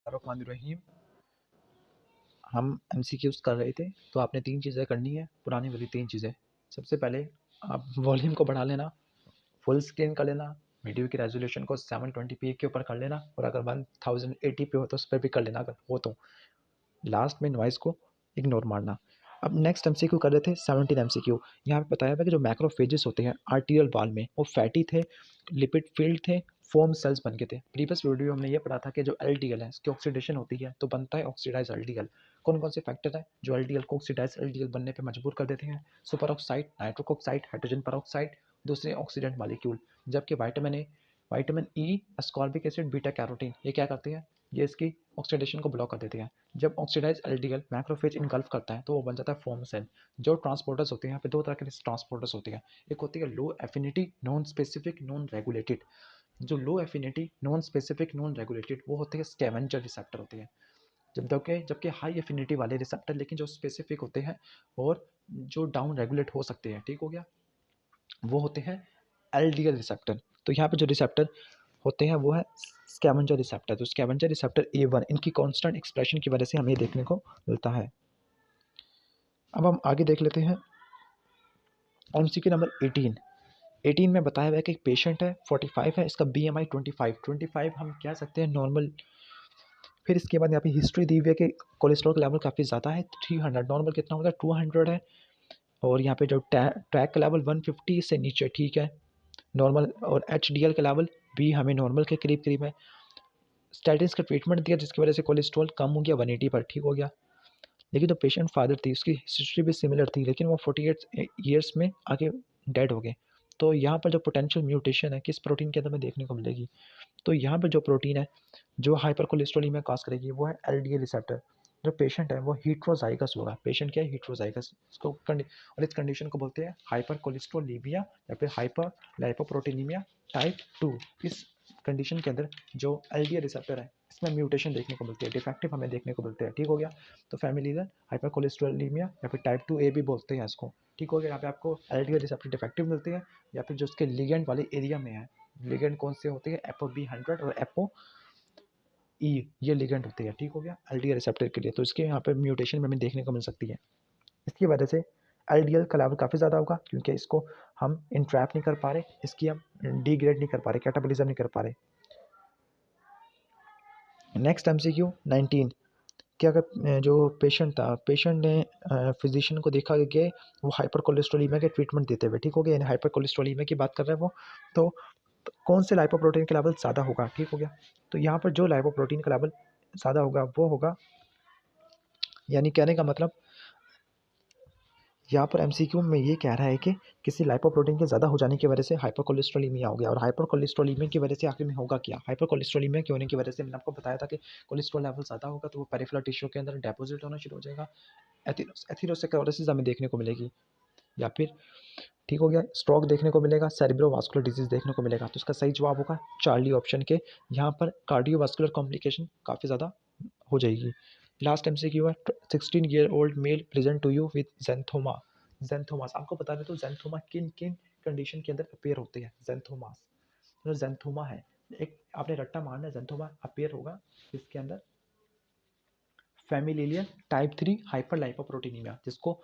बिस्मिल्लाहिर्रहमानिर्रहीम। हम एमसीक्यूज़ कर रहे थे, तो आपने 3 चीज़ें करनी है, पुरानी वाली 3 चीज़ें। सबसे पहले आप वॉल्यूम को बढ़ा लेना, फुल स्क्रीन कर लेना, वीडियो की रेज़ोल्यूशन को 720p के ऊपर कर लेना और अगर 1080 पे हो तो उस पर भी कर लेना अगर हो तो। लास्ट में नॉइज़ को इग्नोर मारना। अब नेक्स्ट एमसीक्यू कर रहे थे 17 एमसीक्यू। यहाँ पे बताया हुआ है कि जो मैक्रोफेजेस होते हैं आर्टीरियल वॉल में वो फैटी थे, लिपिड फील्ड थे, फोम सेल्स बन के थे। प्रीवियस वीडियो में हमने ये पढ़ा था कि जो एलडीएल है इसकी ऑक्सीडेशन होती है तो बनता है ऑक्सीडाइज एलडीएल। कौन कौन से फैक्टर हैं जो एलडीएल को ऑक्सीडाइज एलडीएल बनने पे मजबूर कर देते हैं? Super oxide, nitric oxide, hydrogen peroxide, दूसरे ऑक्सीडेंट मॉलिक्यूल। जबकि vitamin E, ascorbic acid, beta carotene ये क्या करते हैं? ये इसकी ऑक्सीडेशन को ब्लॉक कर देते हैं। जब ऑक्सीडाइज एलडीएल मैक्रोफेज इनगल्फ करता है तो वो बन जाता है फोम सेल। जो ट्रांसपोर्टर्स होते हैं यहाँ पे दो तरह के ट्रांसपोर्टर्स होते हैं। एक होती है low affinity non specific non regulated. जो low affinity non specific non regulated वो होते हैं स्कैवेंजर रिसेप्टर होते हैं। जबकि हाई एफिनिटी वाले रिसेप्टर लेकिन जो स्पेसिफिक होते हैं और जो डाउन रेगुलेट हो सकते हैं, ठीक हो गया, वो होते हैं एलडीएल रिसेप्टर। तो यहाँ पे जो रिसेप्टर होते हैं वो है स्कैवेंजर रिसेप्टर। तो स्कैवेंजर रिसेप्टर A1 इनकी कांस्टेंट एक्सप्रेशन की वजह से हमें देखने को मिलता है। अब हम आगे देख लेते हैं एमसीक्यू नंबर 18 में बताया हुआ है कि एक पेशेंट है 45 है, इसका BMI 25 हम कह सकते हैं नॉर्मल। फिर इसके बाद यहाँ पे हिस्ट्री दी हुई है कि कोलेस्ट्रॉल का लेवल काफ़ी ज़्यादा है 300, नॉर्मल कितना होता है 200 है। और यहाँ पे जो ट्रैक का लेवल 150 से नीचे ठीक है नॉर्मल। और HDL का लेवल भी हमें नॉर्मल के करीब करीब है। स्टैटिन्स का ट्रीटमेंट दिया जिसकी वजह से कोलेस्ट्रॉल कम हो गया 180 पर, ठीक हो गया। लेकिन जो पेशेंट फादर थी उसकी हिस्ट्री भी सिमिलर थी लेकिन वो 48 ईयर्स में आगे डेड हो गए। तो यहाँ पर जो पोटेंशियल म्यूटेशन है किस प्रोटीन के अंदर में देखने को मिलेगी? तो यहाँ पर जो प्रोटीन है जो हाइपर कोलेस्ट्रोलीमिया कॉज करेगी वो है एलडीएल रिसेप्टर। जो पेशेंट है वो हीट्रोजाइगस होगा। पेशेंट क्या है? हीट्रोजाइगस। और इस कंडीशन को बोलते हैं हाइपर कोलेस्ट्रोलीमिया या फिर हाइपर लाइपोप्रोटीनीमिया टाइप 2। इस कंडीशन के अंदर जो एलडीएल रिसेप्टर है इसमें म्यूटेशन देखने को मिलती है, डिफेक्टिव हमें देखने को मिलते हैं, ठीक हो गया। तो फैमिलीजन हाइपर कोलेस्ट्रोलीमिया या फिर टाइप 2A भी बोलते हैं इसको, ठीक हो गया। यहाँ पे आपको एलडीएल रिसेप्टर डिफेक्टिव मिलते हैं या फिर जो उसके लिगेंड वाले एरिया में है। लिगेंड कौन से होते हैं? ApoB100 और ApoE, ये लिगेंड होते हैं, ठीक हो गया एलडीएल रिसेप्टर के लिए। तो इसके यहाँ पे म्यूटेशन में हमें देखने को मिल सकती है। इसकी वजह से एलडीएल का लेवल काफ़ी ज़्यादा होगा क्योंकि इसको हम इंट्रैप नहीं कर पा रहे, इसकी हम डिग्रेड नहीं कर पा रहे, कैटाबॉलिज्म नहीं कर पा रहे। नेक्स्ट MCQ 19 कि अगर जो पेशेंट था, पेशेंट ने फिजिशियन को देखा कि वो हाइपर कोलेस्ट्रोलीमिया के ट्रीटमेंट देते हुए, ठीक हो गया, यानी हाइपर कोलेस्ट्रोलीमिया की बात कर रहा है वो। तो कौन से लाइपोप्रोटीन का लेवल ज़्यादा होगा, ठीक हो गया। तो यहाँ पर जो लाइपोप्रोटीन का लेवल ज़्यादा होगा वो होगा, यानी कहने का मतलब यहाँ पर MCQ में ये कह रहा है कि किसी लाइपोप्रोटीन के ज़्यादा हो जाने की वजह से हाइपर कोलेस्ट्रोलीमिया हो गया। और हाइपर कोलेस्ट्रोलीमिया की वजह से आखिर में होगा क्या? हाइपर कोलेस्ट्रोलीमिया के होने की वजह से मैंने आपको बताया था कि कोलेस्ट्रॉल लेवल ज़्यादा होगा तो वो पेरिफेरल टिश्यू के अंदर डेपोजिट होना शुरू हो जाएगा, एथेरोस्क्लेरोसिस हमें देखने को मिलेगी, या फिर ठीक हो गया स्ट्रोक देखने को मिलेगा, सेरिब्रोवास्कुलर डिजीज देखने को मिलेगा। तो इसका सही जवाब होगा चार्ली ऑप्शन के। यहाँ पर कार्डियोवास्कुलर कॉम्प्लिकेशन काफ़ी ज़्यादा हो जाएगी। लास्ट MCQ है 16 year old male present to you with xanthoma. Xanthomas आपको बता दें तो जेंथोमा किन किन कंडीशन के अंदर अपेयर होते हैं? जेंथोमास, तो जेंथोमा है एक, आपने रट्टा मारना है, जेंथोमा अपेयर होगा इसके अंदर फैमिलियल टाइप 3 हाइपर लाइपोप्रोटीनीमिया, जिसको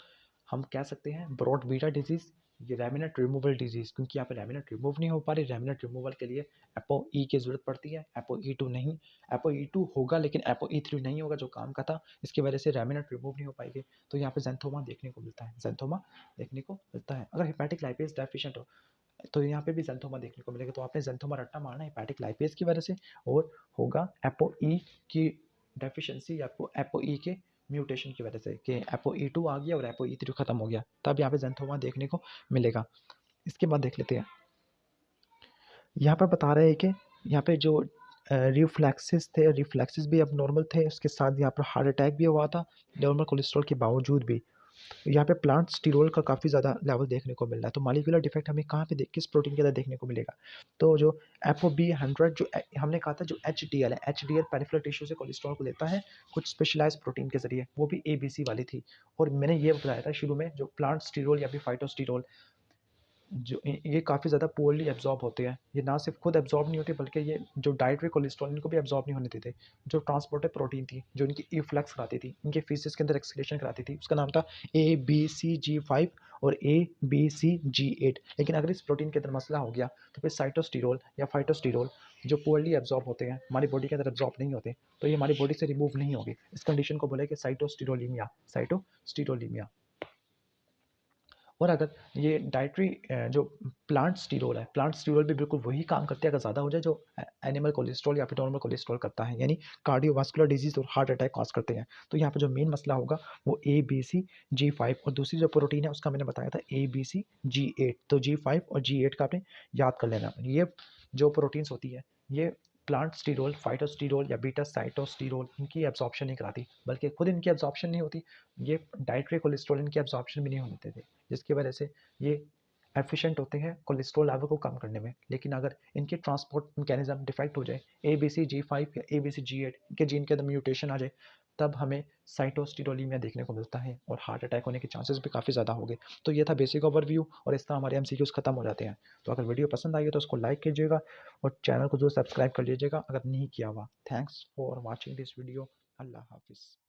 हम कह सकते हैं ब्रॉड बीटा डिजीज, ये रेमिनेंट रिमूवल डिजीज, क्योंकि यहाँ पे रेमिनेंट रिमूव नहीं हो पा रही। रेमिनेंट रिमूवल के लिए ApoE की जरूरत पड़ती है, ApoE2 नहीं। ApoE2 होगा लेकिन ApoE3 नहीं होगा जो काम का था, इसकी वजह से रेमिनेंट रिमूव नहीं हो पाएगी। तो यहाँ पे जेंथोमा देखने को मिलता है, जेंथोमा देखने को मिलता है। अगर हेपेटिक लाइपेज डेफिशिएंट हो तो यहाँ पे भी जेंथोमा देखने को मिलेगा। तो आपने जेंथोमा रट्टा मारना है हेपेटिक लाइपेज की वजह से और होगा ApoE की डेफिशिएंसी या ApoE के म्यूटेशन की वजह से कि ApoE2 आ गया और ApoE3 खत्म हो गया, तब यहाँ पे जेंथोमा देखने को मिलेगा। इसके बाद देख लेते हैं, यहाँ पर बता रहे हैं कि यहाँ पे जो रिफ्लेक्सेस थे, रिफ्लेक्सेस भी अब नॉर्मल थे, उसके साथ यहाँ पर हार्ट अटैक भी हुआ था नॉर्मल कोलेस्ट्रॉल के बावजूद भी। यहाँ पे प्लांट स्टीरोल का काफ़ी ज़्यादा लेवल देखने को मिल रहा है। तो मॉलिक्यूलर डिफेक्ट हमें कहाँ पे किस प्रोटीन के अंदर देखने को मिलेगा? तो जो ApoB100 जो हमने कहा था जो HDL है, HDL पेरिफेरल टिश्यू से कोलेस्ट्रॉल को लेता है कुछ स्पेशलाइज प्रोटीन के जरिए, वो भी ABC वाली थी। और मैंने ये बताया था शुरू में जो प्लांट स्टीरोल या फिर फाइटोस्टीरोल ये काफ़ी ज़्यादा पुअरली एब्जॉर्ब होते हैं। ये ना सिर्फ खुद एब्जॉर्ब नहीं होते, बल्कि ये जो डाइटरी कोलेस्ट्रॉल इनको भी एब्जॉर्ब नहीं होने देते। जो ट्रांसपोर्टर प्रोटीन थी, जो इनकी इफ्लक्स कराती थी, इनके फीसेस के अंदर एक्सक्रीशन कराती थी, उसका नाम था ABCG5 और ABCG8। लेकिन अगर इस प्रोटीन के अंदर मसला हो गया तो फिर साइटोस्टेरोल या फाइटोस्टेरोल जो पुअरली एब्जॉर्ब होते हैं, हमारी बॉडी के अंदर एब्जॉर्ब नहीं होते, तो ये हमारी बॉडी से रिमूव नहीं होंगे। इस कंडीशन को बोले कि साइटोस्टेरोलीमिया, साइटोस्टेरोलीमिया। और अगर ये डाइटरी जो प्लांट स्टीरोल है, प्लांट स्टीरोल भी बिल्कुल वही काम करते हैं अगर ज़्यादा हो जाए जो एनिमल कोलेस्ट्रॉल या फिर नॉर्मल कोलेस्ट्रॉल करता है, यानी कार्डियोवास्कुलर डिजीज और हार्ट अटैक कॉज करते हैं। तो यहाँ पर जो मेन मसला होगा वो ABCG5, और दूसरी जो प्रोटीन है उसका मैंने बताया था ABCG8। तो G5 और G8 का आपने याद कर लेना। ये जो प्रोटीन्स होती है ये प्लांट स्टीरोल, फाइटोस्टीरोल या बीटा साइटोस्टीरोल इनकी एब्जॉर्प्शन नहीं कराती, बल्कि खुद इनकी एब्जॉर्प्शन नहीं होती, ये डाइटरी कोलेस्ट्रॉल इनकी एब्जॉर्प्शन भी नहीं होने देते, जिसकी वजह से ये एफिशिएंट होते हैं कोलेस्ट्रॉल लेवल को कम करने में। लेकिन अगर इनकी ट्रांसपोर्ट मैकेनिज्म डिफेक्ट हो जाए, ABCG5 या ABCG8 इनके जीन के अंदर म्यूटेशन आ जाए, तब हमें साइटोस्टेरोलीमिया देखने को मिलता है और हार्ट अटैक होने के चांसेस भी काफ़ी ज़्यादा हो गए। तो ये था बेसिक ओवरव्यू, और इस तरह हमारे MCQs खत्म हो जाते हैं। तो अगर वीडियो पसंद आई है तो उसको लाइक कीजिएगा और चैनल को जो सब्सक्राइब कर लीजिएगा अगर नहीं किया हुआ। Thanks for watching this video. Allah हाफिज़।